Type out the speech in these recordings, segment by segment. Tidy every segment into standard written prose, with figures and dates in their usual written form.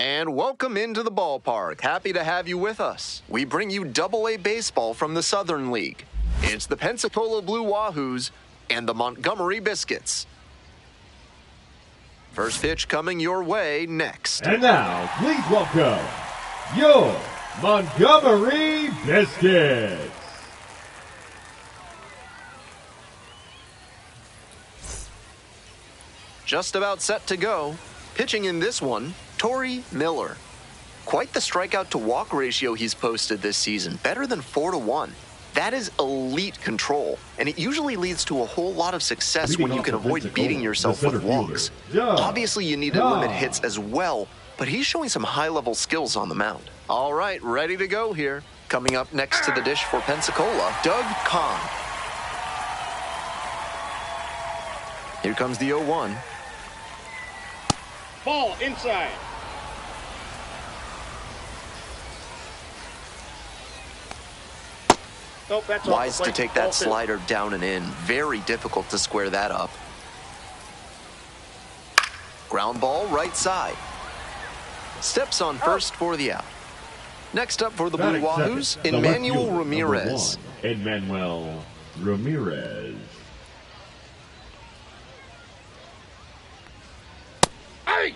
And welcome into the ballpark. Happy to have you with us. We bring you Double-A baseball from the Southern League. It's the Pensacola Blue Wahoos and the Montgomery Biscuits. First pitch coming your way next. And now, please welcome your Montgomery Biscuits. Just about set to go. Pitching in this one, Torrey Miller. Quite the strikeout-to-walk ratio he's posted this season, better than 4-1. That is elite control, and it usually leads to a whole lot of success when you can avoid beating yourself with walks. Obviously, you need to limit hits as well, but he's showing some high-level skills on the mound. All right, ready to go here. Coming up next to the dish for Pensacola, Doug Kahn. Here comes the 0-1. Ball inside. Nope, that's Wise to take that slider down and in. Very difficult to square that up. Ground ball right side. Steps on first for the out. Next up for the Blue Wahoos, Emmanuel Ramirez. Emmanuel Ramirez. Hey!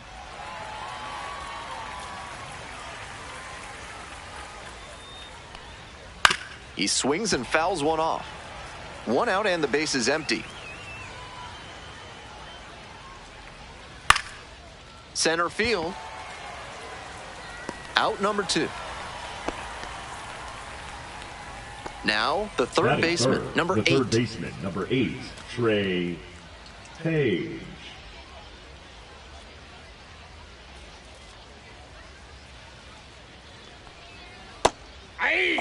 He swings and fouls one off. One out and the base is empty. Center field. Out number 2. Now the third baseman, number 8. Third baseman, number 8, Trey Page.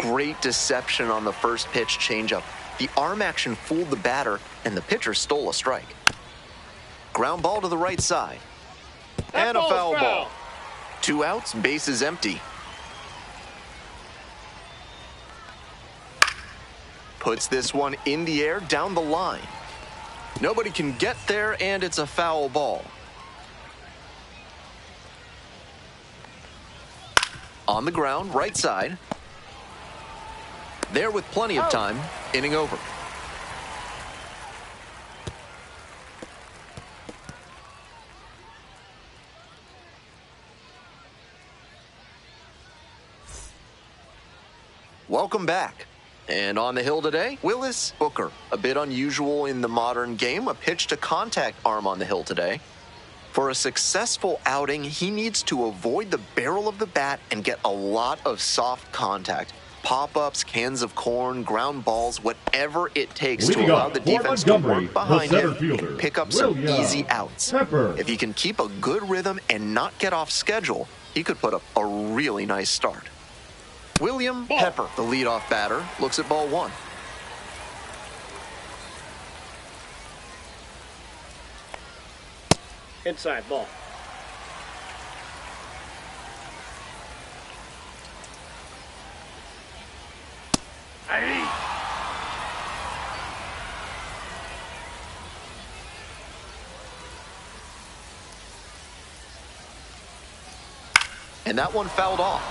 Great deception on the first pitch changeup. The arm action fooled the batter, and the pitcher stole a strike. Ground ball to the right side. And a foul ball. 2 outs, base is empty. Puts this one in the air down the line. Nobody can get there, and it's a foul ball. On the ground, right side. There with plenty of time, inning over. Welcome back. And on the hill today, Willis Booker. A bit unusual in the modern game, a pitch-to-contact arm on the hill today. For a successful outing, he needs to avoid the barrel of the bat and get a lot of soft contact. Pop-ups, cans of corn, ground balls, whatever it takes to allow the defense to work behind him and pick up some easy outs. If he can keep a good rhythm and not get off schedule, he could put up a really nice start. William Pepper, the leadoff batter, looks at ball 1. Inside ball. And that one fouled off.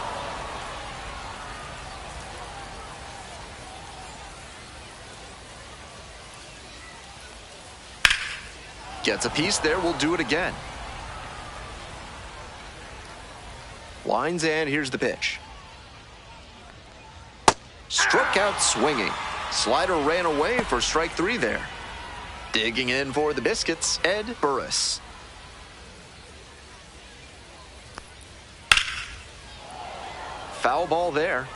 Gets a piece there, we'll do it again. Lines and here's the pitch. Struck out swinging. Slider ran away for strike 3 there. Digging in for the Biscuits, Ed Burris. Foul ball there.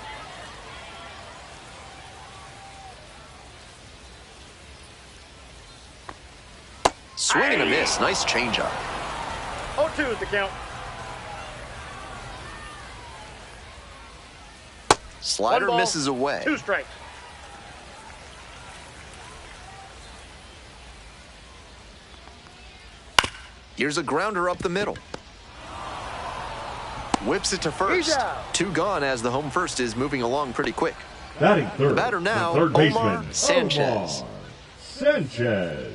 Swing and a miss. Nice changeup. 0-2 is the count. Slider misses away. 2 strikes. Here's a grounder up the middle. Whips it to first. 2 gone as the home first is moving along pretty quick. Batting third. The batter now, the third Omar baseman, Sanchez. Omar Sanchez.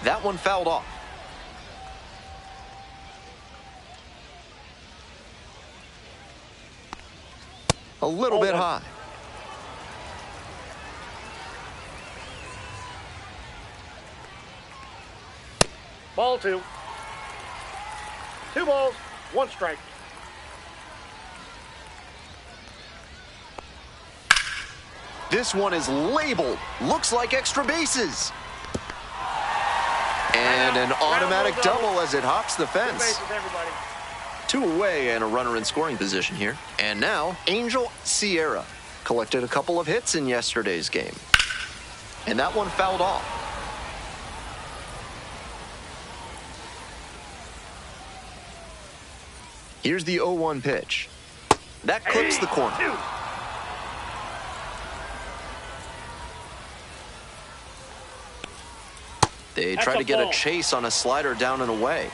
That one fouled off. A little bit high. Ball 2. 2 balls, 1 strike. This one is labeled. Looks like extra bases. And an automatic double as it hops the fence. Bases, everybody. 2 away and a runner in scoring position here. And now, Angel Sierra collected a couple of hits in yesterday's game. And that one fouled off. Here's the 0-1 pitch. That clips the corner. 2. They That's try a to get a ball. chase on a slider down and away.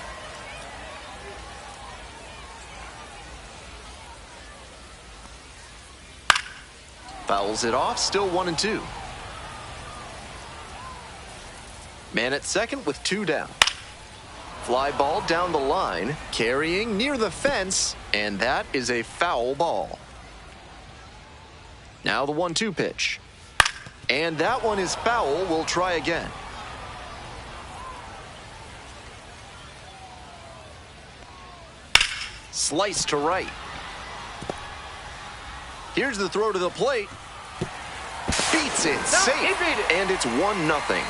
Fouls it off, still 1-2. Man at second with 2 down. Fly ball down the line, carrying near the fence, and that is a foul ball. Now the 1-2 pitch. And that one is foul. We'll try again. Slice to right. Here's the throw to the plate. Beats it, safe, he beat it. and it's 1-0.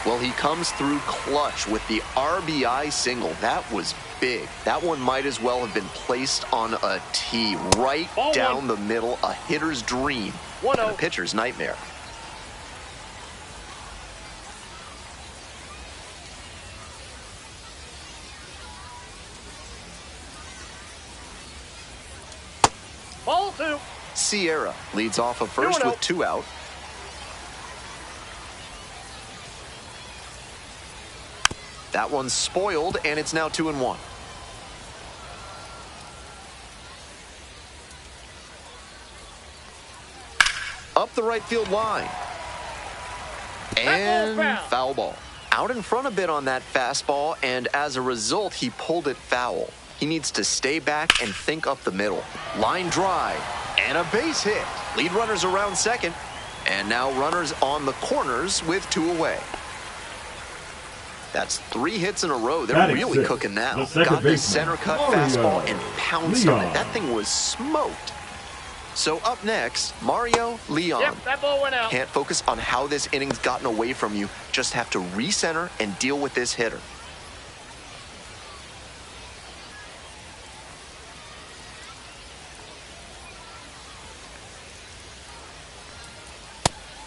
Well, he comes through clutch with the RBI single. That was big. That one might as well have been placed on a tee right Ball down 1. the middle, a hitter's dream, 1-0. and a pitcher's nightmare. Ball 2. Sierra leads off of first 2-0. with 2 out. That one's spoiled, and it's now 2-1. Up the right field line. And foul ball. Out in front a bit on that fastball, and as a result, he pulled it foul. He needs to stay back and think up the middle. Line drive, and a base hit. Lead runners around second, and now runners on the corners with 2 away. That's 3 hits in a row. They're Batting really sixth, cooking now. the second Got the baseman, center cut Mario fastball and pounced on Leon. it. That thing was smoked. So up next, Mario Leon. Yep, that ball went out. Can't focus on how this inning's gotten away from you. Just have to recenter and deal with this hitter.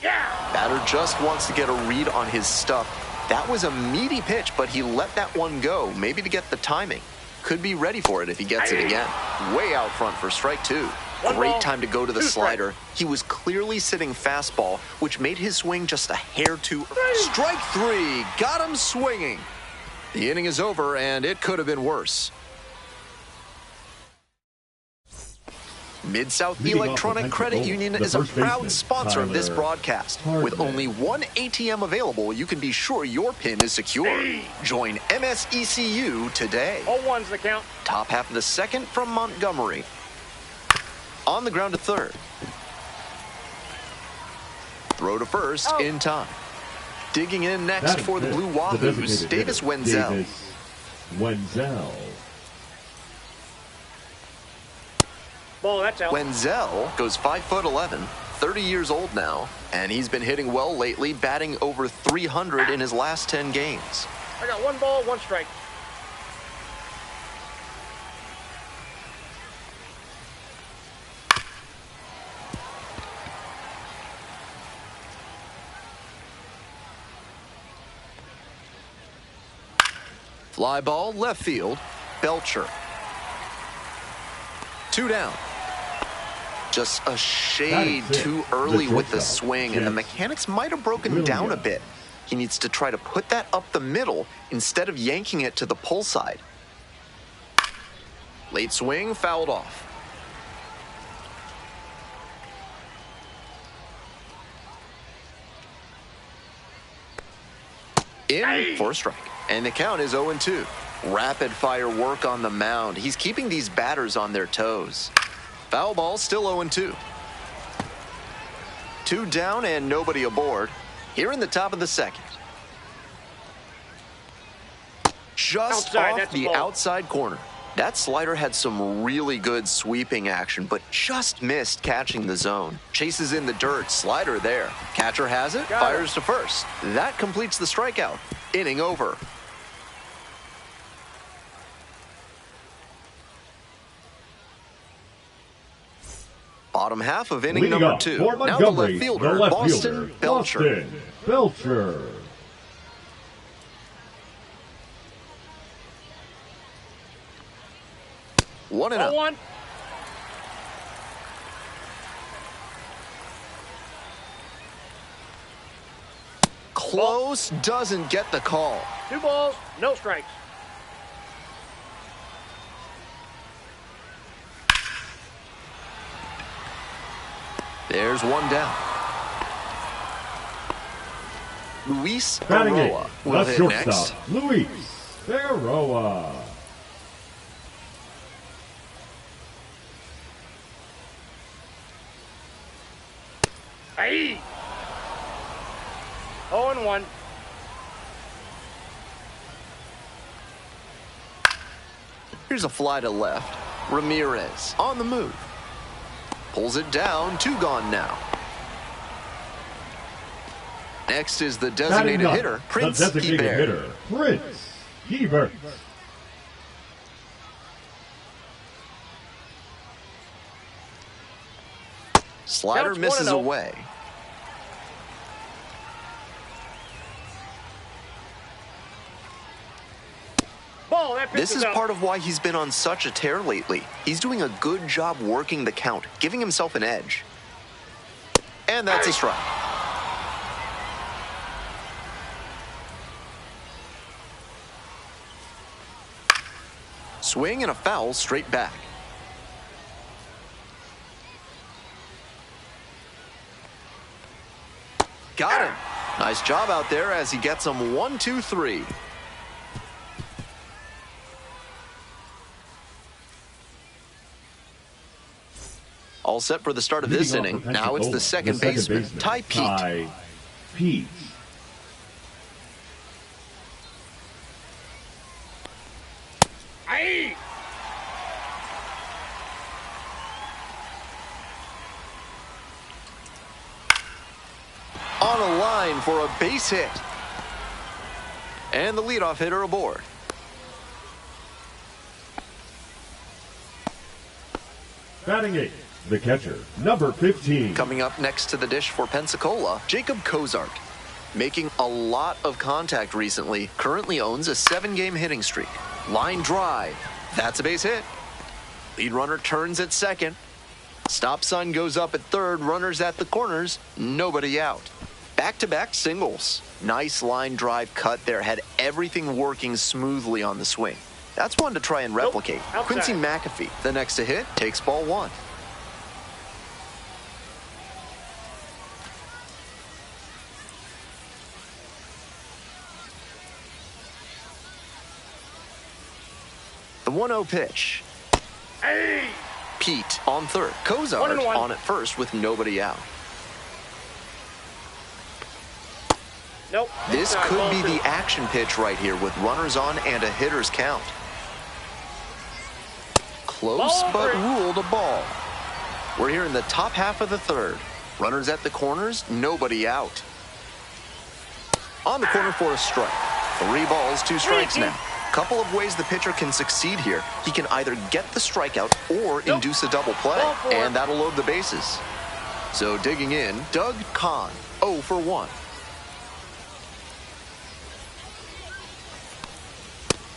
Yeah. Batter just wants to get a read on his stuff. That was a meaty pitch, but he let that one go, maybe to get the timing. Could be ready for it if he gets it again. Way out front for strike 2. One Great ball, time to go to the 2 slider. He was clearly sitting fastball, which made his swing just a hair too. Strike 3, got him swinging. The inning is over, and it could have been worse. Mid-South Leading off Electronic with Credit Pensacola, Union the is a first proud baseman, sponsor of this Tyler broadcast. Hardman. With only 1 ATM available, you can be sure your PIN is secure. Join MSECU today. 0-1's the count. Top half of the second from Montgomery. On the ground to third. Throw to first Out. in time. Digging in next Batting for the fifth, Blue the Wahoos, designated Davis hitter, Wenzel. Davis Wenzel. Ball, that's out. Wenzel goes 5'11", 30 years old now, and he's been hitting well lately, batting over 300 in his last 10 games. I got 1 ball, 1 strike. Fly ball, left field, Belcher. 2 down. Just a shade That is it. too early The with the shortstop, swing, and the James mechanics might have broken down a Williams. bit. He needs to try to put that up the middle instead of yanking it to the pull side. Late swing, fouled off. In for a strike. And the count is 0-2. Rapid fire work on the mound. He's keeping these batters on their toes. Foul ball, still 0-2. 2 down and nobody aboard. Here in the top of the second. Just off the outside corner. That slider had some really good sweeping action, but just missed catching the zone. Chases in the dirt, slider there. Catcher has it, fires to first. That completes the strikeout. Inning over. Bottom half of inning number 2. Now the left fielder, Boston Belcher. Belcher. One and out. Close, doesn't get the call. 2 balls, no strikes. There's 1 down. Luis Batting Aroa will hit next. Luis Aroa. Aye. 0-1. Here's a fly to left. Ramirez on the move. Pulls it down, 2 gone now. Next is the designated hitter, Prince Hebert. Prince Hebert. Slider misses away. This is part of why he's been on such a tear lately. He's doing a good job working the count, giving himself an edge. And that's a strike. Swing and a foul straight back. Got him. Nice job out there as he gets him 1, 2, 3. All set for the start of this inning. Now it's the second baseman, Ty Pete. Aye. On a line for a base hit. And the leadoff hitter aboard. Batting 8. The catcher, number 15. Coming up next to the dish for Pensacola, Jacob Cozart. Making a lot of contact recently, currently owns a 7-game hitting streak. Line drive, that's a base hit. Lead runner turns at second. Stop sign goes up at third, runners at the corners, nobody out. Back-to-back singles. Nice line drive cut there, had everything working smoothly on the swing. That's one to try and replicate. Quincy McAfee, the next to hit, takes ball 1. The 1-0 pitch. Hey! Pete on third. Cozart on at first with nobody out. Nope. This could be the action pitch right here with runners on and a hitter's count. Close but ruled a ball. We're here in the top half of the third. Runners at the corners, nobody out. On the corner for a strike. 3 balls, 2 strikes now. Couple of ways the pitcher can succeed here. He can either get the strikeout or induce a double play, and that'll load the bases. So digging in, Doug Kahn, 0 for 1.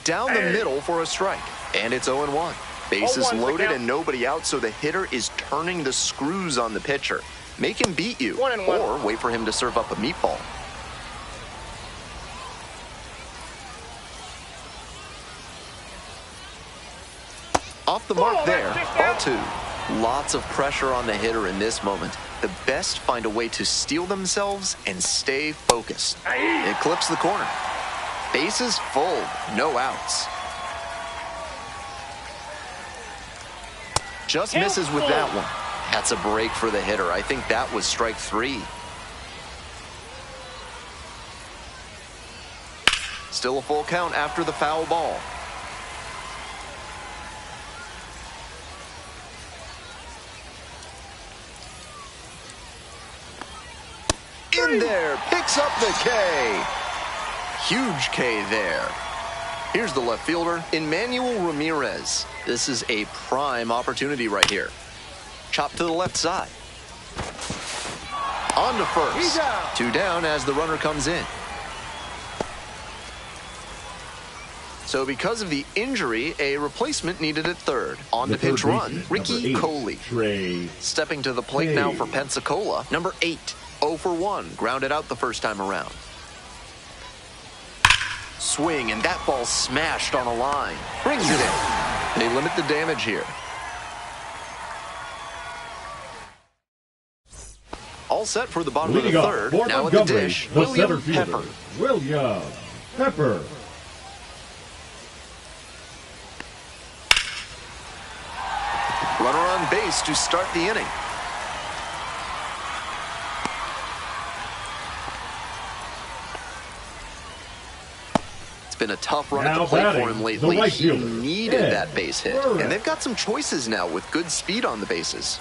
Down the middle for a strike, and it's 0-1. Bases loaded and nobody out, so the hitter is turning the screws on the pitcher. Make him beat you, or wait for him to serve up a meatball. Off the mark there, ball 2. Lots of pressure on the hitter in this moment. The best find a way to steel themselves and stay focused. It clips the corner. Bases full, no outs. Just misses with that one. That's a break for the hitter. I think that was strike 3. Still a full count after the foul ball. In there, picks up the K. Huge K there. Here's the left fielder, Emmanuel Ramirez. This is a prime opportunity right here. Chop to the left side. On to first. 2 down as the runner comes in. So because of the injury, a replacement needed at third. On to pinch run, Ricky Coley. Stepping to the plate now for Pensacola, number 8. 0 for 1, grounded out the first time around. Swing, and that ball smashed on a line. Brings it in. They limit the damage here. All set for the bottom of the third. Now at the dish, William Pepper. William Pepper. Runner on base to start the inning. It's been a tough run at the plate for him lately. He needed that base hit. And they've got some choices now with good speed on the bases.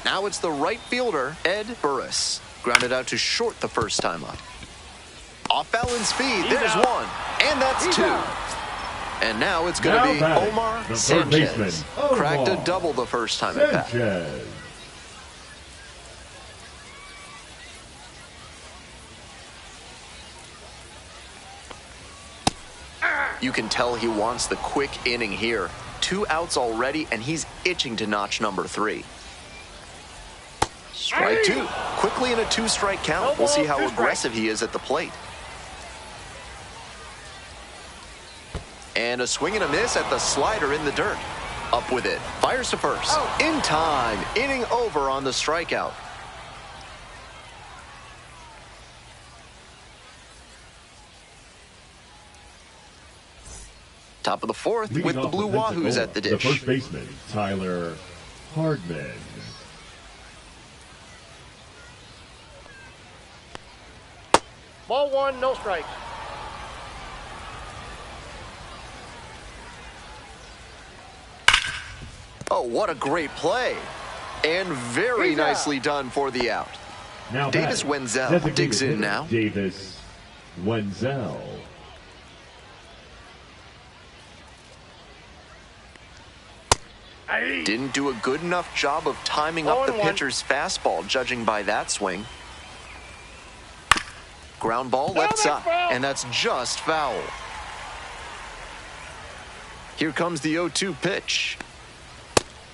Now it's the right fielder, Ed Burris. Grounded out to short the first time up. Off balance speed, there's one. And that's 2. And now it's going to be Omar Sanchez. Cracked a double the first time at bat. You can tell he wants the quick inning here. 2 outs already, and he's itching to notch number 3. Strike 2. Quickly in a 2-strike count. We'll see how aggressive he is at the plate. And a swing and a miss at the slider in the dirt. Up with it. Fires to first. In time. Inning over on the strikeout. Top of the fourth with the Blue Wahoos at the dish. The first baseman, Tyler Hardman. Ball 1, no strikes. Oh, what a great play. And very nicely done for the out. Now Davis Wenzel digs in now. Davis Wenzel. Didn't do a good enough job of timing up the pitcher's fastball, judging by that swing. Ground ball left side, and that's just foul. Here comes the 0-2 pitch.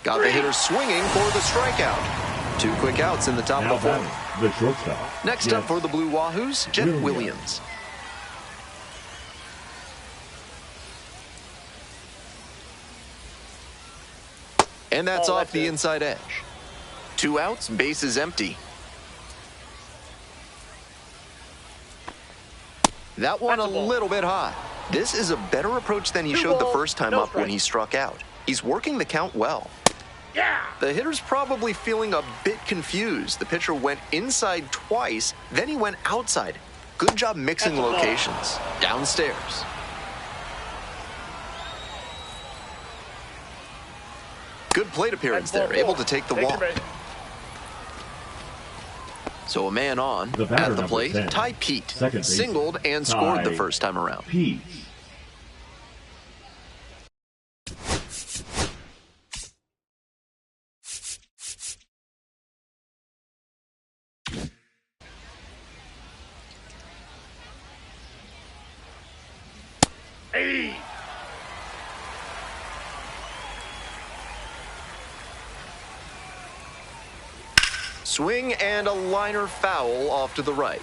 Got the hitter swinging for the strikeout. 2 quick outs in the top of the fourth. The shortstop. Next up for the Blue Wahoos, Jet Williams. And that's off the inside edge. 2 outs, bases empty. That one a little bit high. This is a better approach than he showed the first time up when he struck out. He's working the count well. The hitter's probably feeling a bit confused. The pitcher went inside twice, then he went outside. Good job mixing locations. Downstairs. Good plate appearance there, able to take the walk. So a man on at the plate, 10, Ty Pete, singled and scored the first time around. Pete. Swing and a liner foul off to the right.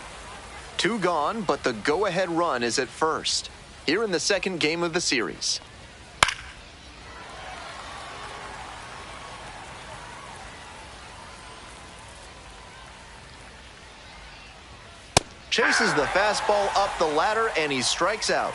2 gone, but the go-ahead run is at first. Here in the second game of the series. Chases the fastball up the ladder, and he strikes out.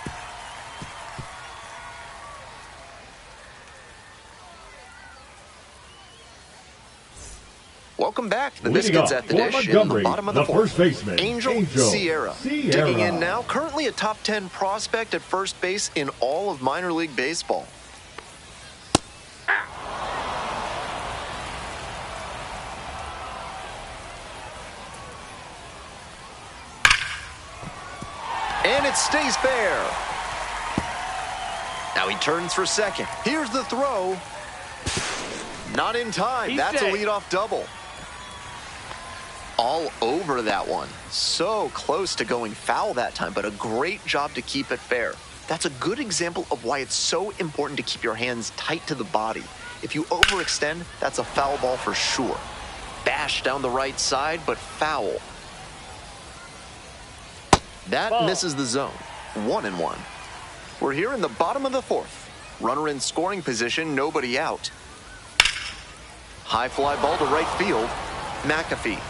Welcome back to the Biscuits at the Dish in the bottom of the fourth. First baseman, Angel Sierra. Digging in now, currently a top 10 prospect at first base in all of minor league baseball. And it stays fair. Now he turns for second. Here's the throw. Not in time. That's a leadoff double. All over that one. So close to going foul that time, but a great job to keep it fair. That's a good example of why it's so important to keep your hands tight to the body. If you overextend, that's a foul ball for sure. Bash down the right side, but foul. That misses the zone. 1-1. We're here in the bottom of the fourth. Runner in scoring position, nobody out. High fly ball to right field. McAfee.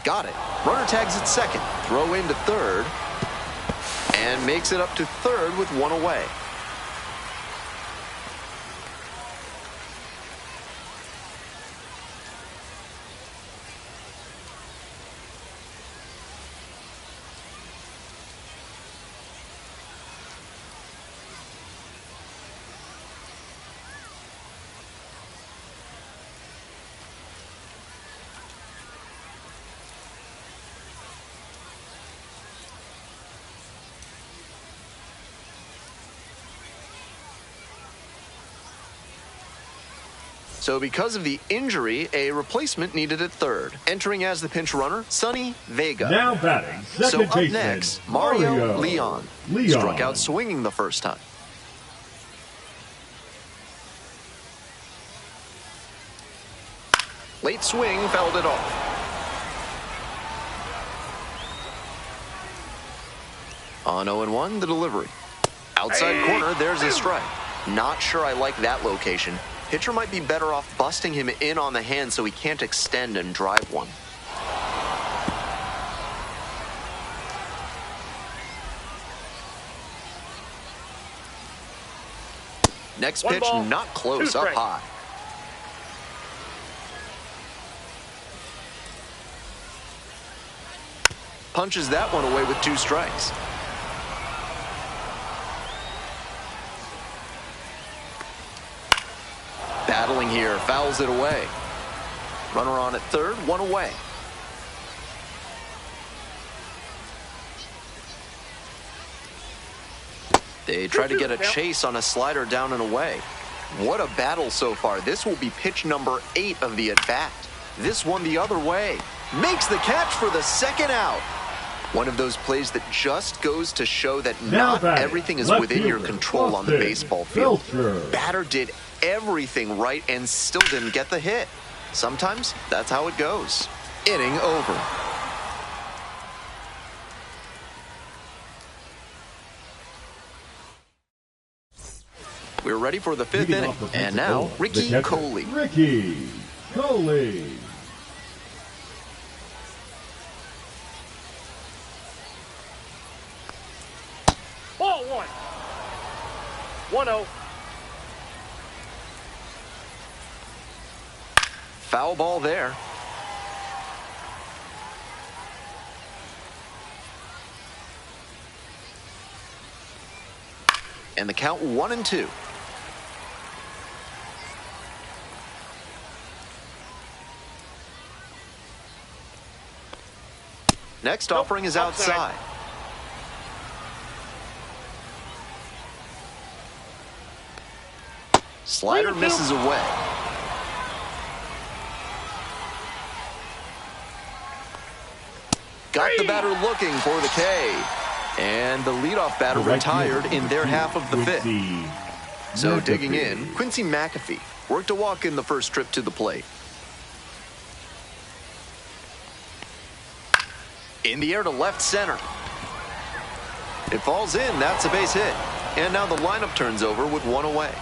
Got it. Runner tags at second. Throw into third. And makes it up to third with one away. So because of the injury, a replacement needed at third. Entering as the pinch runner, Sonny Vega. Now batting, second so up baseman, next, Mario Leon. Struck out swinging the first time. Late swing, fouled it off. On 0-1, the delivery. Outside corner, there's a strike. Not sure I like that location. Pitcher might be better off busting him in on the hand so he can't extend and drive one. Next pitch, not close, up high. Punches that one away with 2 strikes. Battling here, fouls it away. Runner on at third, 1 away. They try to get a chase on a slider down and away. What a battle so far. This will be pitch number 8 of the at-bat. This one the other way. Makes the catch for the second out. One of those plays that just goes to show that not everything is within your control on the baseball field. Batter did everything right and still didn't get the hit. Sometimes that's how it goes. Inning over. We're ready for the 5th inning. And now, Ricky Coley. Ricky Coley. Ball 1. 1-0. Foul ball there. And the count 1-2. Next offering is outside. Slider misses away. Got the batter looking for the K. And the leadoff batter retired in their half of the 5th. So digging in, Quincy McAfee worked a walk in the first trip to the plate. In the air to left center. It falls in, that's a base hit. And now the lineup turns over with 1 away.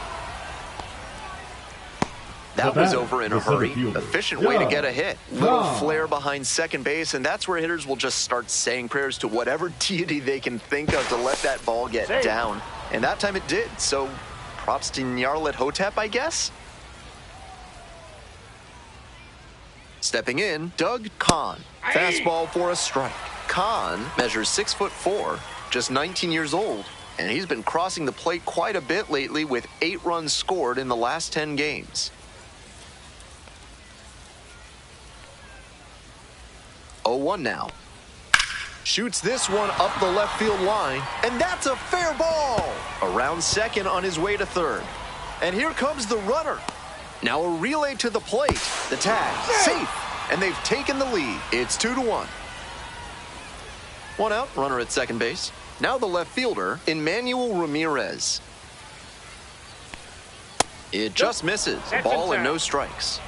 That was over in a hurry. Efficient way to get a hit. Little Tom. flare behind second base, and that's where hitters will just start saying prayers to whatever deity they can think of to let that ball get down. And that time it did, so props to Nyarlathotep, Hotep, I guess? Stepping in, Doug Kahn. Fastball for a strike. Kahn measures 6'4", just 19 years old, and he's been crossing the plate quite a bit lately with 8 runs scored in the last 10 games. 0-1 now. Shoots this one up the left field line, and that's a fair ball. Around second on his way to third. And here comes the runner. Now a relay to the plate. The tag, safe, and they've taken the lead. It's 2-1. 1 out, runner at second base. Now the left fielder, Emmanuel Ramirez. It just misses. Ball and no strikes.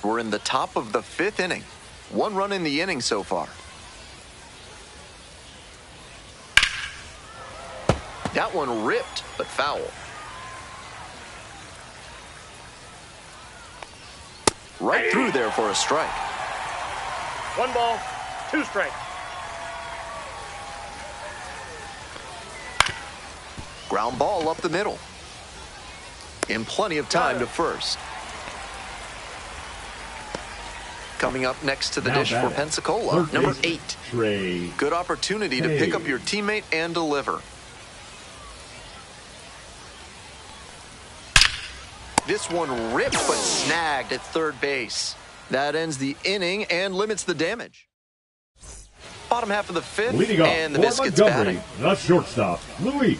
We're in the top of the 5th inning. 1 run in the inning so far. That one ripped, but foul. Right through there for a strike. 1 ball, 2 strikes. Ground ball up the middle. And plenty of time to first. Coming up next to the dish for Pensacola, number 8. Trey. Good opportunity to pick up your teammate and deliver. This one ripped but snagged at third base. That ends the inning and limits the damage. Bottom half of the 5th, Leading off and the for Biscuits Montgomery, batting. the shortstop, Luis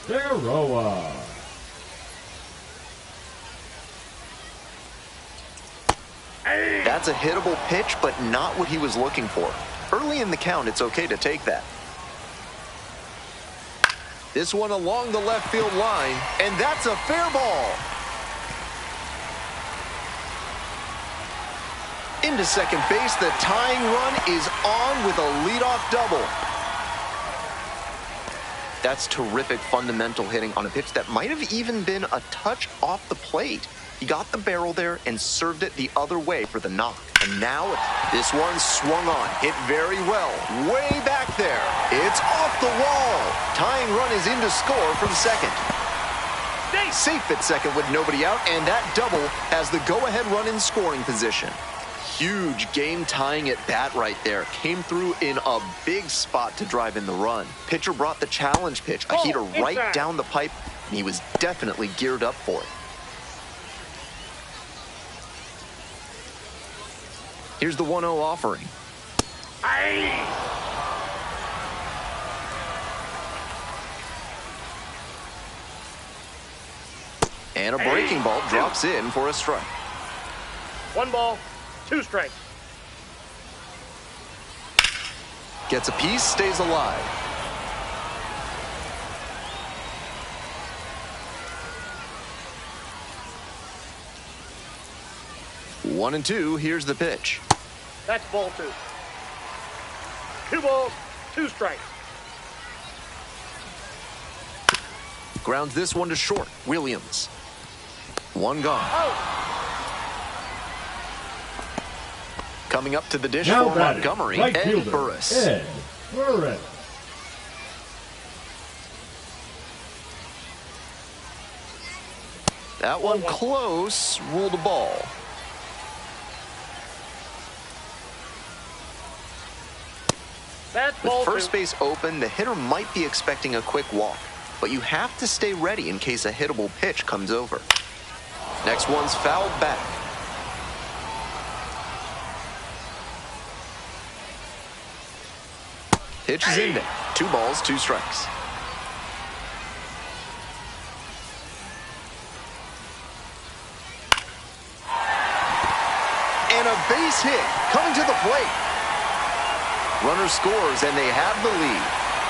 Berroa. That's a hittable pitch, but not what he was looking for. Early in the count, it's okay to take that. This one along the left field line, and that's a fair ball. Into second base, the tying run is on with a leadoff double. That's terrific fundamental hitting on a pitch that might have even been a touch off the plate. He got the barrel there and served it the other way for the knock. And now this one swung on, hit very well, way back there. It's off the wall. Tying run is in to score from second. Safe at second with nobody out, and that double has the go-ahead run in scoring position. Huge game-tying at bat right there. Came through in a big spot to drive in the run. Pitcher brought the challenge pitch, a heater right down the pipe, and he was definitely geared up for it. Here's the 1-0 offering. And a breaking ball drops in for a strike. 1 ball, 2 strikes. Gets a piece, stays alive. One and two, here's the pitch. That's ball 2. 2 balls, 2 strikes. Grounds this one to short. Williams. One gone. Coming up to the dish Now for batting, Montgomery, right Ed fielder, Burris. Ed Burris. That one close, ruled a ball. That's With ball first 2. base open, the hitter might be expecting a quick walk, but you have to stay ready in case a hittable pitch comes over. Next one's fouled back. Pitch is in there. 2 balls, 2 strikes. And a base hit coming to the plate. Runner scores, and they have the lead.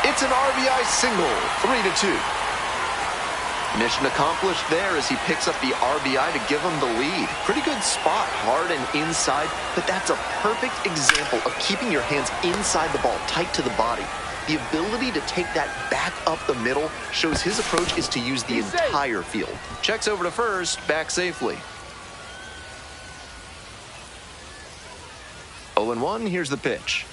It's an RBI single, 3-2. Mission accomplished there as he picks up the RBI to give him the lead. Pretty good spot, hard and inside, but that's a perfect example of keeping your hands inside the ball, tight to the body. The ability to take that back up the middle shows his approach is to use the entire field. Checks over to first, back safely. 0-1, here's the pitch.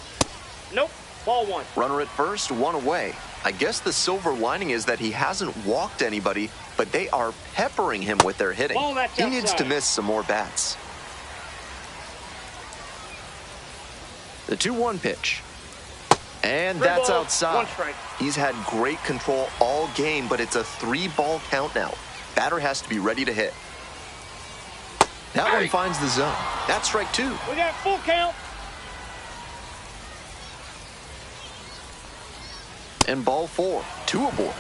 Nope, ball one. Runner at first, one away. I guess the silver lining is that he hasn't walked anybody, but they are peppering him with their hitting. Ball, that's he needs outside. to miss some more bats. The 2-1 pitch. And Three that's balls, outside. 1 strike. He's had great control all game, but it's a 3-ball count now. Batter has to be ready to hit. That one finds the zone. That's strike 2. We got full count. And ball 4. 2 aboard.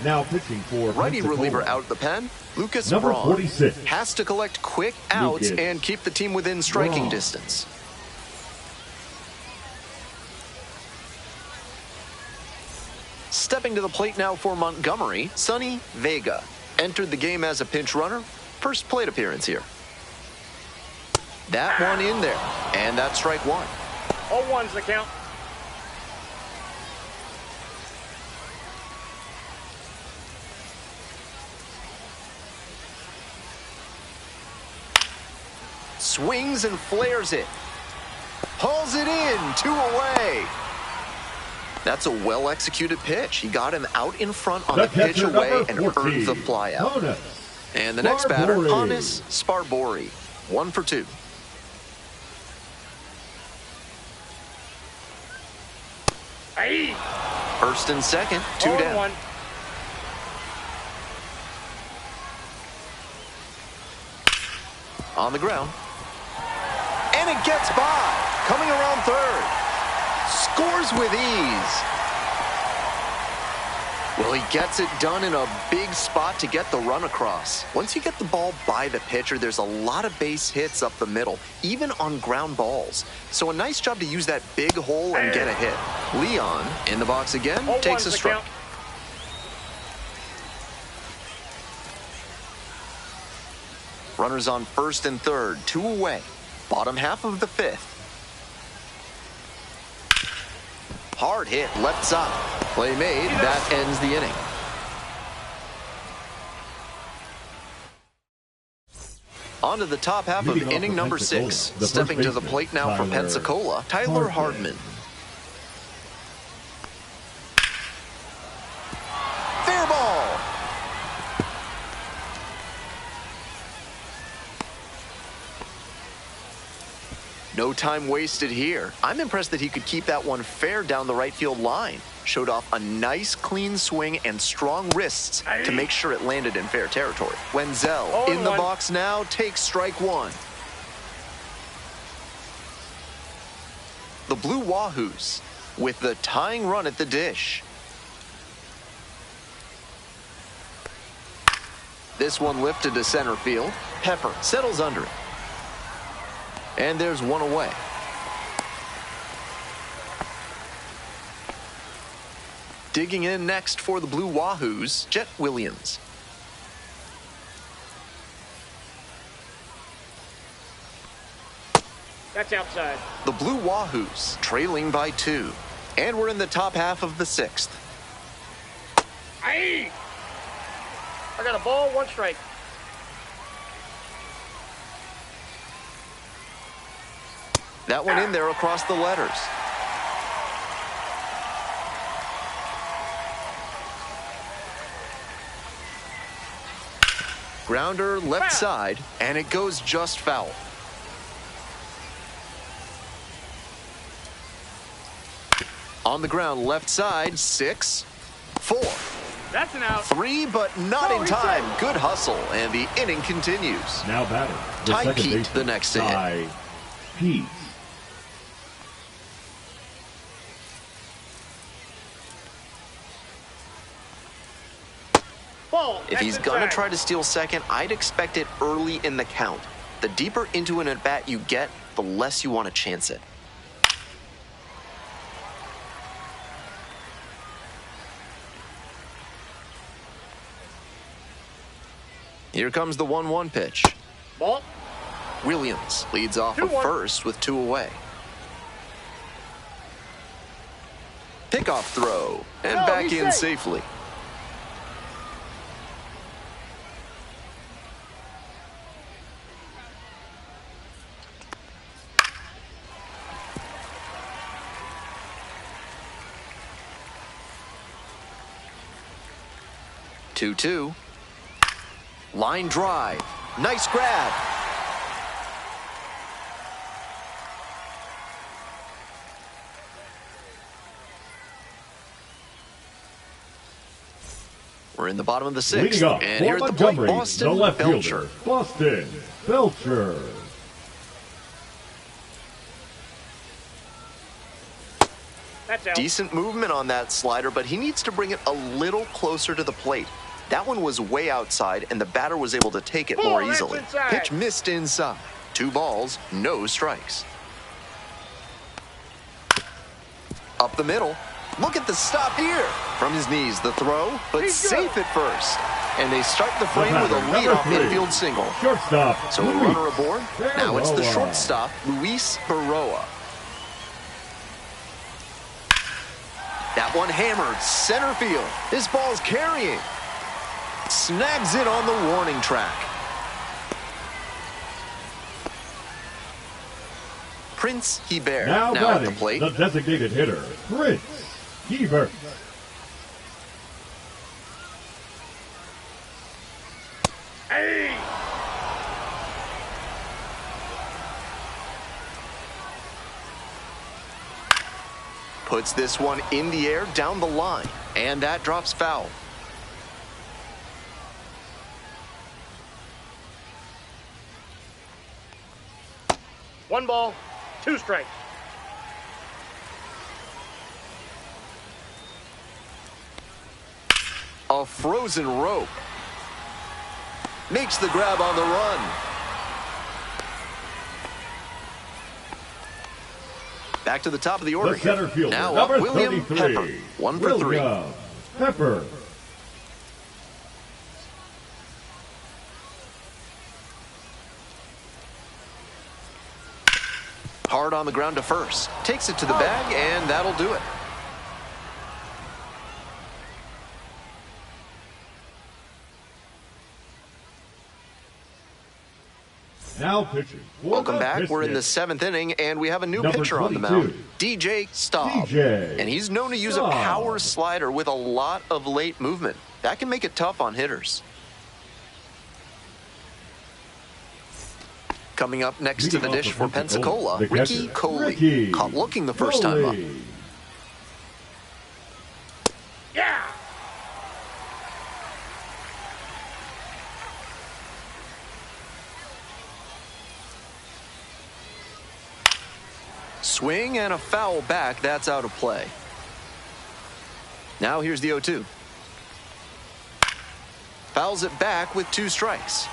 Now pitching for Righty Pensacola. reliever out of the pen. Lucas Number Braun 46. has to collect quick outs Lucas and keep the team within striking Braun. distance. Stepping to the plate now for Montgomery, Sonny Vega. Entered the game as a pinch runner. First plate appearance here. That one in there. And that's strike 1. 0-1's the count. Swings and flares it. Pulls it in. 2 away. That's a well-executed pitch. He got him out in front on The a pitch catcher, away number and 14, earned the fly out. Honus And the next batter, Sparbori. Hannes Sparbori. 1 for 2. Aye. First and second, 2 down. 0-1. On the ground. And it gets by. Coming around third. Scores with ease. Well, he gets it done in a big spot to get the run across. Once you get the ball by the pitcher, there's a lot of base hits up the middle, even on ground balls. So a nice job to use that big hole and get a hit. Leon, in the box again, 0-1's takes a the strike. count. Runners on first and third, 2 away. Bottom half of the 5th. Hard hit, left side. Play made, that ends the inning. On to the top half of Leading off inning for number Pensacola, 6. the first Stepping to the baseman, plate now for Tyler Pensacola, Tyler Hardman. Fair ball. No time wasted here. I'm impressed that he could keep that one fair down the right field line. Showed off a nice clean swing and strong wrists to make sure it landed in fair territory. Wenzel in the 0-1. box now takes strike 1. The Blue Wahoos with the tying run at the dish. This one lifted to center field. Pepper settles under it. And there's one away. Digging in next for the Blue Wahoos, Jet Williams. That's outside. The Blue Wahoos trailing by 2. And we're in the top half of the 6th. Aye. I got a ball, 1 strike. That one in there across the letters. Grounder left side, and it goes just foul. On the ground left side, 6, 4. That's an out. 3, but not No, in he's time. safe. Good hustle, and the inning continues. Now batting. The Ty second Pete, baseman, the next to hit. Ty Pete. Ball. If That's he's going to inside. try to steal second, I'd expect it early in the count. The deeper into an at-bat you get, the less you want to chance it. Here comes the 1-1 pitch. Ball. Williams leads off of 2-1. first with 2 away. Pickoff throw, and No, back he's in safe. safely. Two-two. Line drive. Nice grab. We're in the bottom of the sixth. Leading up, And here at the plate, Boston the left Belcher. fielder, Boston Belcher. That's out. Decent movement on that slider, but he needs to bring it a little closer to the plate. That one was way outside, and the batter was able to take it more That's easily. inside. Pitch missed inside. 2 balls, no strikes. Up the middle. Look at the stop here. From his knees, the throw, but He's safe good. at first. And they start the frame with a Number leadoff 3, infield single. Shortstop. So a Luis runner aboard. Now it's the Baroa. shortstop, Luis Baroa. That one hammered center field. This ball's carrying. Snags it on the warning track. Prince Hebert Now now at batting, the plate. the designated hitter, Prince Hebert. Hey! Puts this one in the air down the line. And that drops foul. One ball, 2 strikes. A frozen rope. Makes the grab on the run. Back to the top of the order The center here. fielder, Now number up William 33. Pepper. 1 for 3. William Pepper. Hard on the ground to first. Takes it to the bag, and that'll do it. Now pitching. for Welcome the back. We're in the Biscuits. 7th inning, and we have a new Number pitcher on the 22. mound, DJ Staub. DJ And he's known to use a Staub. power slider with a lot of late movement. That can make it tough on hitters. Coming up next to the Leading off dish for for Pensacola, the Ricky catcher, Coley. Ricky Caught looking the first time up. Coley. Yeah! Swing and a foul back. That's out of play. Now here's the 0-2. Fouls it back with 2 strikes.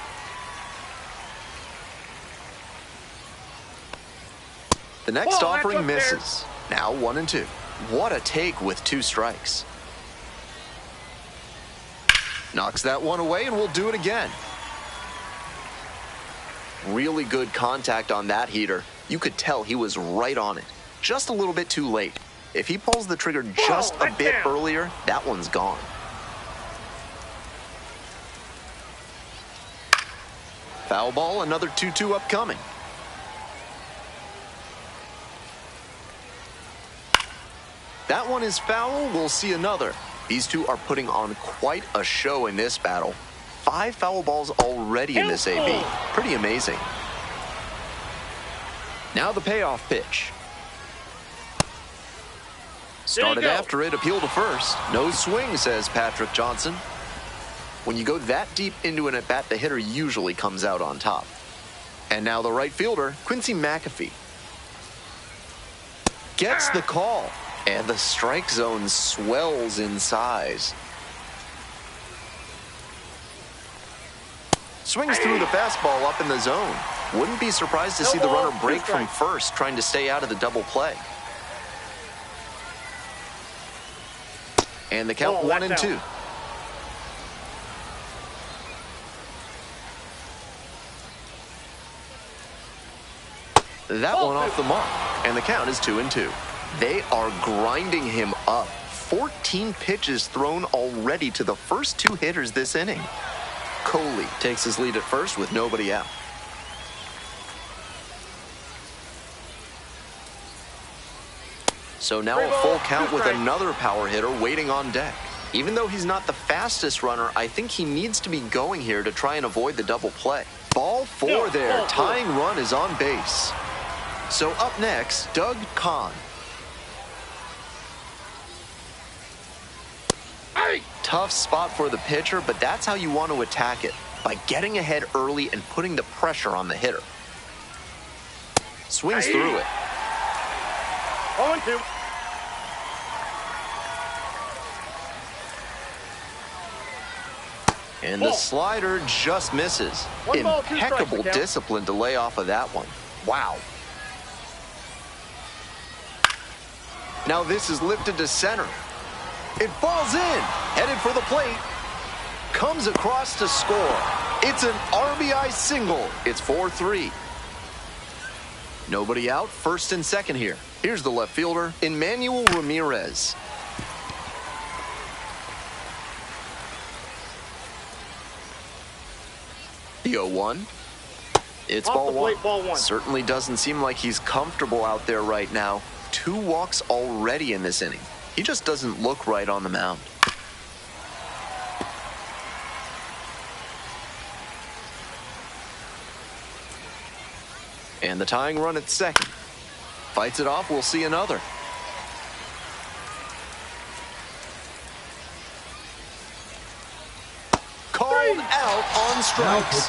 The next Ball, that's offering up there. misses. Now 1-2. What a take with 2 strikes. Knocks that one away, and we'll do it again. Really good contact on that heater. You could tell he was right on it. Just a little bit too late. If he pulls the trigger just a that's bit down. earlier, that one's gone. Foul ball, another 2-2 upcoming. That one is foul. We'll see another. These two are putting on quite a show in this battle. 5 foul balls already in this AB. Pretty amazing. Now the payoff pitch. Started go. after it, appeal to first. No swing, says Patrick Johnson. When you go that deep into an at-bat, the hitter usually comes out on top. And now the right fielder, Quincy McAfee. Gets the call, and the strike zone swells in size. Swings through the fastball up in the zone. Wouldn't be surprised to see the runner break from first, trying to stay out of the double play. And the count 1-2. That one off the mark, and the count is 2-2. They are grinding him up. 14 pitches thrown already to the first two hitters this inning. Coley takes his lead at first with nobody out. So now a full count with another power hitter waiting on deck. Even though he's not the fastest runner, I think he needs to be going here to try and avoid the double play. Ball four there. Tying run is on base. So up next, Doug Kahn. Tough spot for the pitcher, but that's how you want to attack it, by getting ahead early and putting the pressure on the hitter. Swings through it. 0-2. And the slider just misses. Impeccable discipline to lay off of that one. Wow. Now this is lifted to center. It falls in. Headed for the plate. Comes across to score. It's an RBI single. It's 4-3. Nobody out. First and second here. Here's the left fielder, Emmanuel Ramirez. The 0-1. It's ball one. Certainly doesn't seem like he's comfortable out there right now. 2 walks already in this inning. He just doesn't look right on the mound. And the tying run at second. Fights it off, we'll see another. Called out on strikes.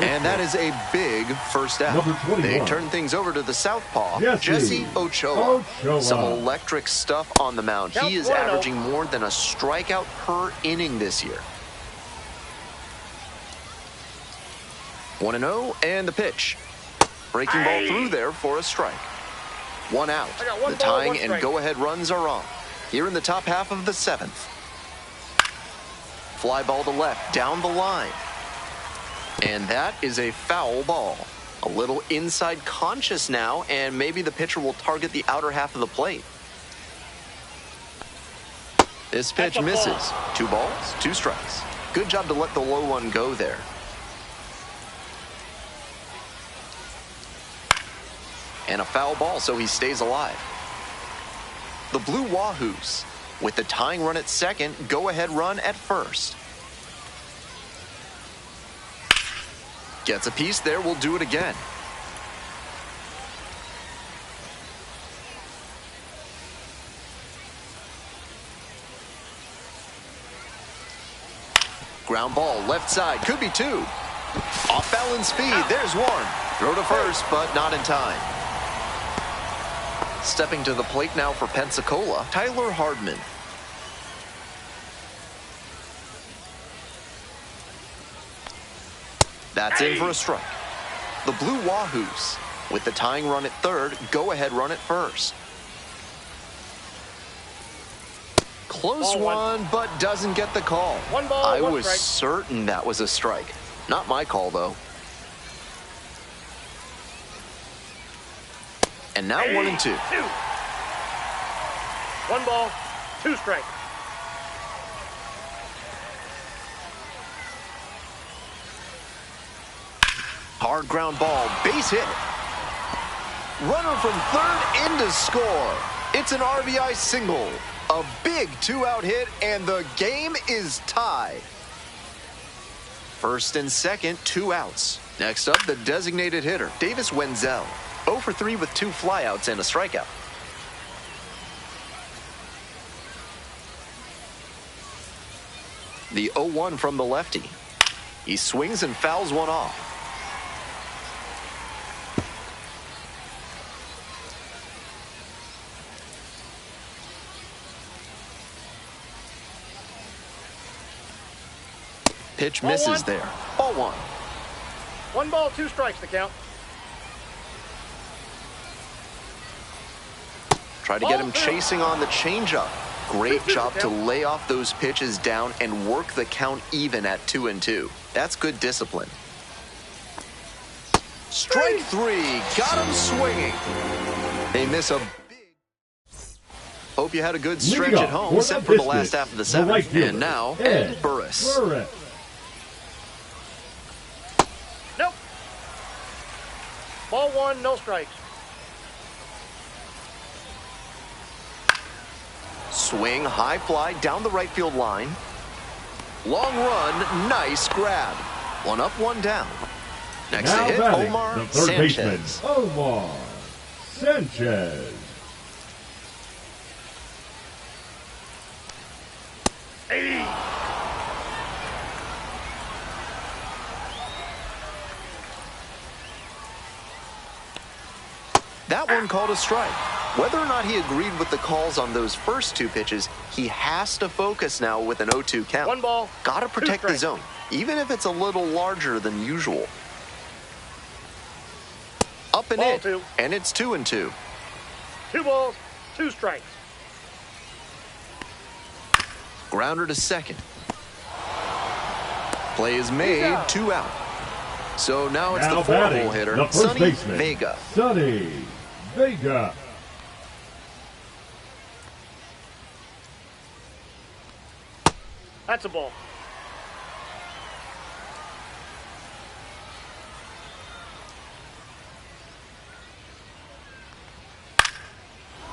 And that is a big first out. They turn things over to the southpaw, Jesse Ochoa. Some electric stuff on the mound. He is averaging more than a strikeout per inning this year. 1-0, and the pitch. Breaking ball through there for a strike. 1 out. The tying and go-ahead runs are on. Here in the top half of the 7th. Fly ball to left, down the line. And that is a foul ball. A little inside conscious now, and maybe the pitcher will target the outer half of the plate. This pitch misses. 2 balls, 2 strikes. Good job to let the low one go there. And a foul ball, so he stays alive. The Blue Wahoos, with the tying run at second, go-ahead run at first. Gets a piece there, we'll do it again. Ground ball, left side, could be 2. Off balance speed, there's 1. Throw to first, but not in time. Stepping to the plate now for Pensacola, Tyler Hardman. That's in for a strike. The Blue Wahoos, with the tying run at third, go-ahead run at first. Close one, but doesn't get the call. 1 ball, I 1 was strike. certain that was a strike. Not my call, though. And now 1-2. 2. 1 ball, 2 strikes. Hard ground ball, base hit. Runner from third in to score. It's an RBI single. A big 2-out hit, and the game is tied. First and second, 2 outs. Next up, the designated hitter, Davis Wenzel. 0 for 3 with 2 flyouts and a strikeout. The 0-1 from the lefty. He swings and fouls one off. Pitch misses there. Ball 1. 1 ball, 2 strikes to count. Try to get him chasing on the changeup. Great job to lay off those pitches down and work the count even at 2-2. That's good discipline. Strike 3. Got him swinging. They miss a Hope you had a good Leading stretch off at home, for except the for the last Biscuits, half of the the seventh. right fielder, And now, Ed Ed Burris. Nope. Ball one, no strikes. Swing, high fly down the right field line. Long run, nice grab. One up, one down. Next Now to hit, batting, Omar the third baseman, Sanchez. Omar Sanchez. Hey. That one called a strike. Whether or not he agreed with the calls on those first two pitches, he has to focus now with an 0-2 count. One ball, Gotta protect the strikes. zone, even if it's a little larger than usual. Up and Ball in, two. and it's 2-2. 2 balls, 2 strikes. Grounder to second. Play is made, out. 2 out. So now it's Now the 4-hole batting, hitter, the first Sonny baseman, Vega. Sonny Vega. That's a ball.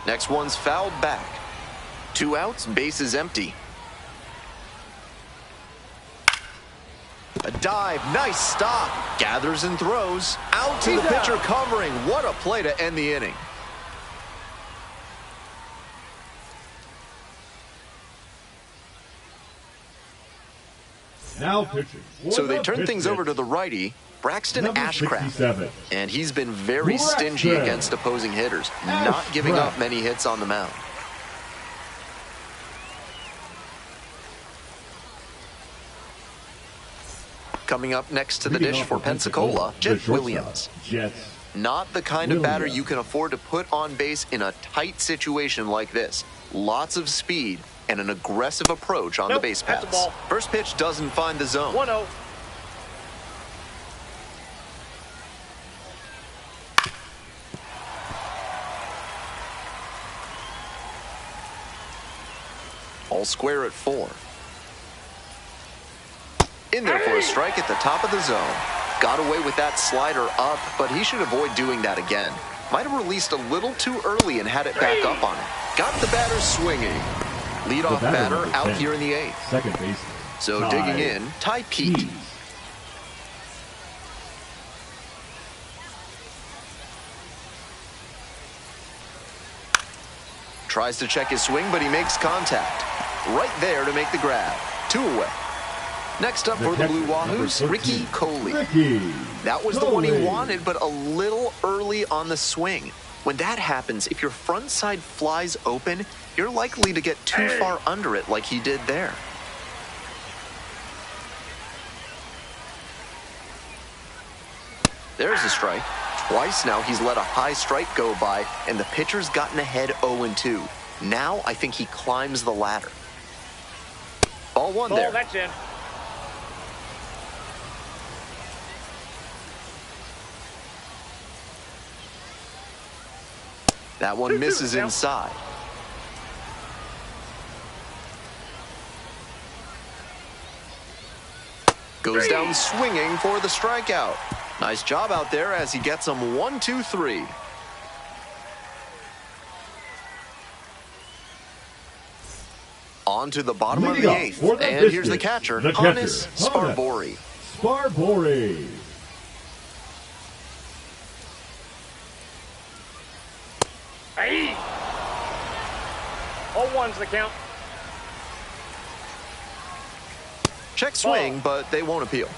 Next one's fouled back. 2 outs, base is empty. A dive, nice stop. Gathers and throws. Out to the He's pitcher out. covering. What a play to end the inning. Now pitching. for So they the turn things Biscuits, over to the righty, Braxton number Ashcraft. 67. And he's been very Braxton stingy against opposing hitters, not giving up Ashcraft. many hits on the mound. Coming up next to the Leading dish off for Pensacola, the Jet shortstop, Williams. Jets. Not the kind of batter Williams. you can afford to put on base in a tight situation like this. Lots of speed and an aggressive approach on the Nope, base that's paths. a ball. First pitch doesn't find the zone. 1-0. All square at 4. In there for a strike at the top of the zone. Got away with that slider up, but he should avoid doing that again. Might have released a little too early and had it back up on him. Got the batter swinging. Leadoff The batter, batter number out 10, here in the 8th. Second baseman. So Ty digging in, Ty Pete. Pease. Tries to check his swing, but he makes contact. Right there to make the grab. 2 away. Next up for the catcher, Blue number Wahoos, 13, Ricky Coley. Ricky That was the one he Coley. wanted, but a little early on the swing. When that happens, if your front side flies open, you're likely to get too far under it like he did there. There's a strike. Twice now he's let a high strike go by, and the pitcher's gotten ahead 0-2. Now I think he climbs the ladder. Ball 1 Ball, there. that's in. That one 2-2 misses now. inside. Goes down swinging for the strikeout. Nice job out there as he gets him 1, 2, 3. On to the bottom of Leading the off 8th. for the And here's the Biscuits, catcher, the Hannes catcher, Hannes. Sparbori. Sparbori. Hey. 0-1's the count. Check swing, but they won't appeal.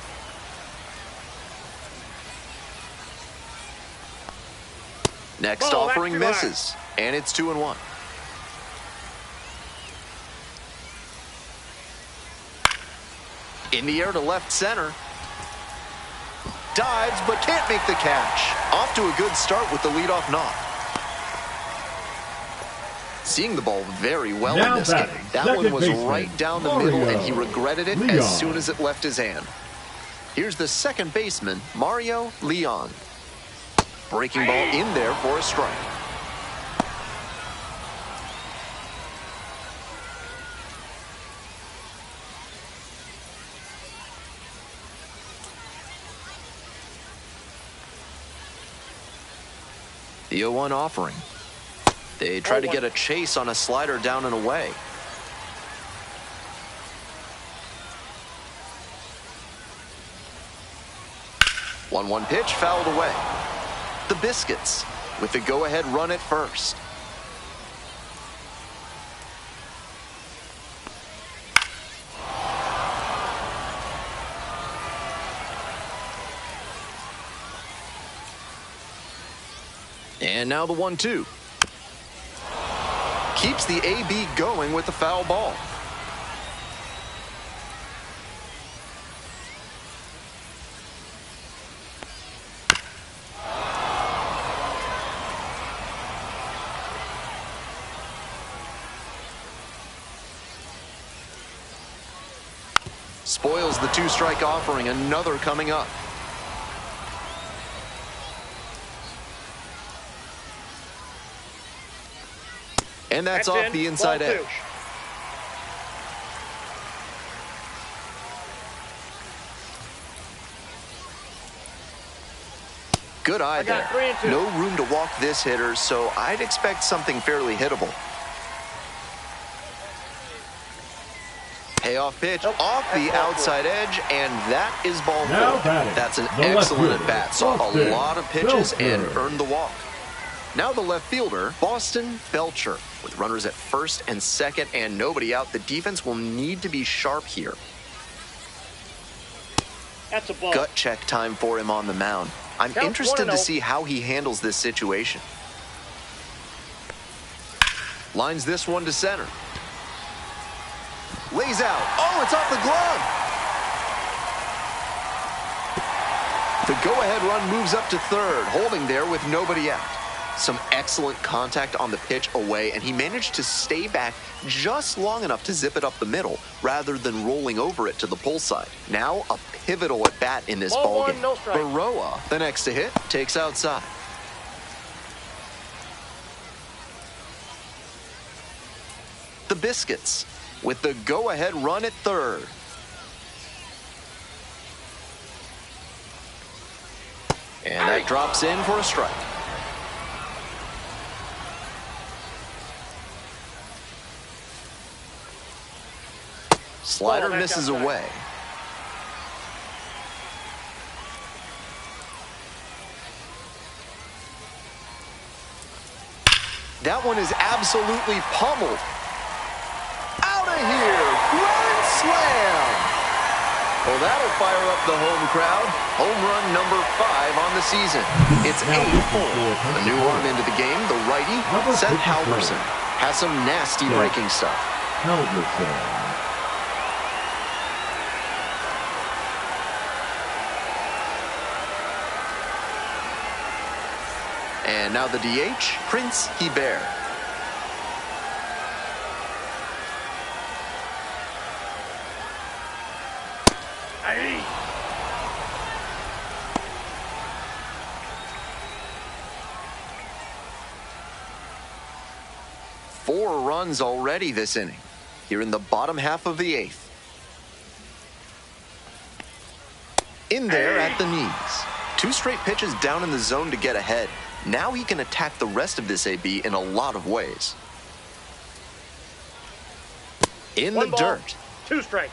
Next Ball, that's offering too high. misses, and it's 2-1. In the air to left center. Dives, but can't make the catch. Off to a good start with the leadoff knock. Seeing the ball very well Now in this game. batting, That second one was baseman, right down the Mario middle, and he regretted it Leon. as soon as it left his hand. Here's the second baseman, Mario Leon. Breaking ball in there for a strike. The 0-1 offering. They try to get a chase on a slider down and away. One pitch fouled away. The Biscuits with the go-ahead run at first. And now the 1-2. Keeps the AB going with the foul ball. Spoils the 2-strike offering, another coming up. And that's off the inside edge. Good eye there. No room to walk this hitter, so I'd expect something fairly hittable. Payoff pitch off the outside edge, and that is ball 4. That's an excellent at bat. Saw a lot of pitches and earned the walk. Now the left fielder, Boston Belcher, with runners at first and second and nobody out. The defense will need to be sharp here. That's a ball. Gut check time for him on the mound. I'm interested to see how he handles this situation. Lines this one to center. Lays out. Oh, it's off the glove. The go-ahead run moves up to third, holding there with nobody out. Some excellent contact on the pitch away, and he managed to stay back just long enough to zip it up the middle rather than rolling over it to the pull side. Now a pivotal at bat in this ballgame. No strike. Baroa, the next to hit, takes outside. The Biscuits with the go-ahead run at third. And that drops in for a strike. Slider misses away. That one is absolutely pummeled. Out of here. Grand slam. Well, that'll fire up the home crowd. Home run number 5 on the season. It's 8-4. A new arm into the game, the righty, Seth Halverson. Has some nasty breaking stuff. And now the DH, Prince Hebert. Four runs already this inning, here in the bottom half of the 8th. In there at the knees. 2 straight pitches down in the zone to get ahead. Now he can attack the rest of this AB in a lot of ways. In the dirt. 2 strikes.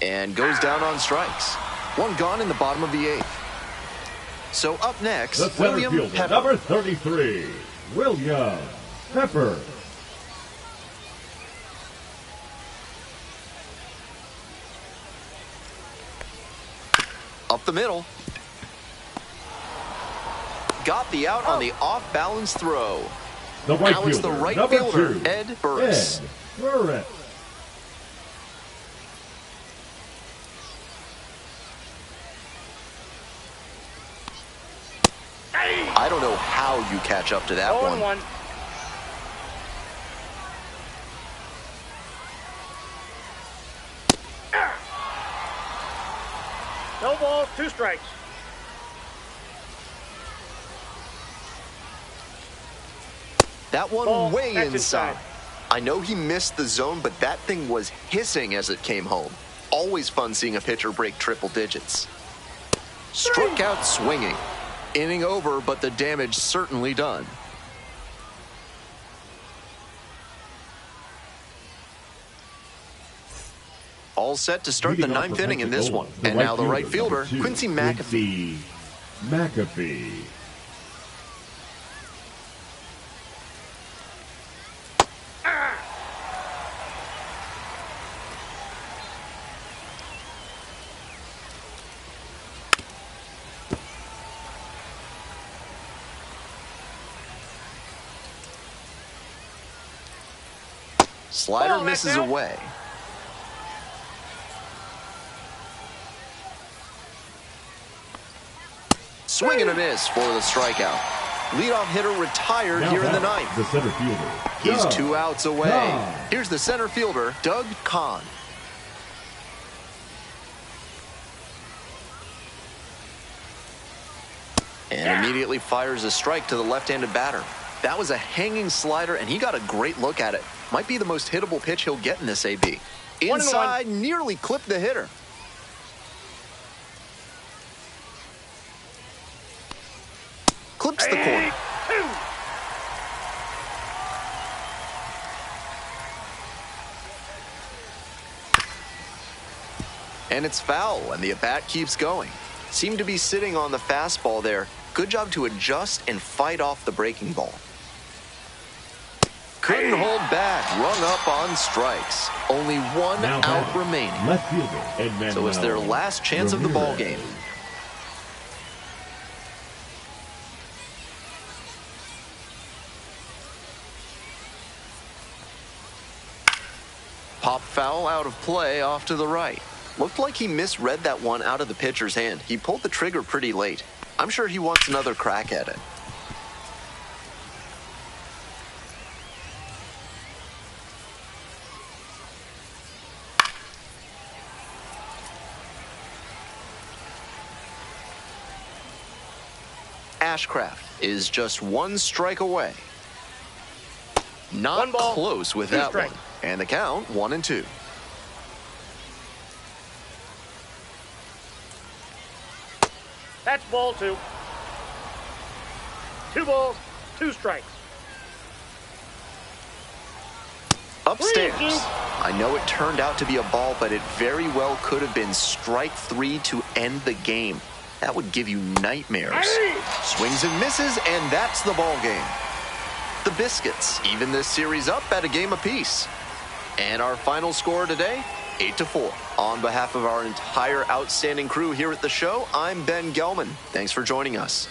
And goes down on strikes. 1 gone in the bottom of the 8th. So up next, the center William fielder, Pepper. number 33, William Pepper. Up the middle. Got the out on the off-balance throw. The right now it's the fielder, right number fielder, 2, Ed Burris. Ed Burris. I don't know how you catch up to that one. 0-1. No balls, 2 strikes. That one Ball, way that's inside. inside. I know he missed the zone, but that thing was hissing as it came home. Always fun seeing a pitcher break triple digits. Struck out swinging. Inning over, but the damage certainly done. All set to start the ninth inning in this one. And now the right fielder, Quincy McAfee. Slider misses away. Swing and a miss for the strikeout. Leadoff hitter retired here in the ninth. The center fielder. He's 2 outs away. Here's the center fielder, Doug Kahn. And immediately fires a strike to the left-handed batter. That was a hanging slider, and he got a great look at it. Might be the most hittable pitch he'll get in this AB. Inside, nearly clipped the hitter. Clips the corner. And it's foul, and the at-bat keeps going. Seemed to be sitting on the fastball there. Good job to adjust and fight off the breaking ball. Couldn't hold back, rung up on strikes. Only one out remaining. Left fielder, so it's their last chance of the ball game. Pop foul out of play off to the right. Looked like he misread that one out of the pitcher's hand. He pulled the trigger pretty late. I'm sure he wants another crack at it. Ashcraft is just 1 strike away. Not close with that one. And the count 1-2. That's ball 2. 2 balls, 2 strikes. Upstairs. I know it turned out to be a ball, but it very well could have been strike 3 to end the game. That would give you nightmares. Swings and misses, and that's the ball game. The Biscuits even this series up at a game apiece. And our final score today, 8-4. On behalf of our entire outstanding crew here at the show, I'm Ben Gelman. Thanks for joining us.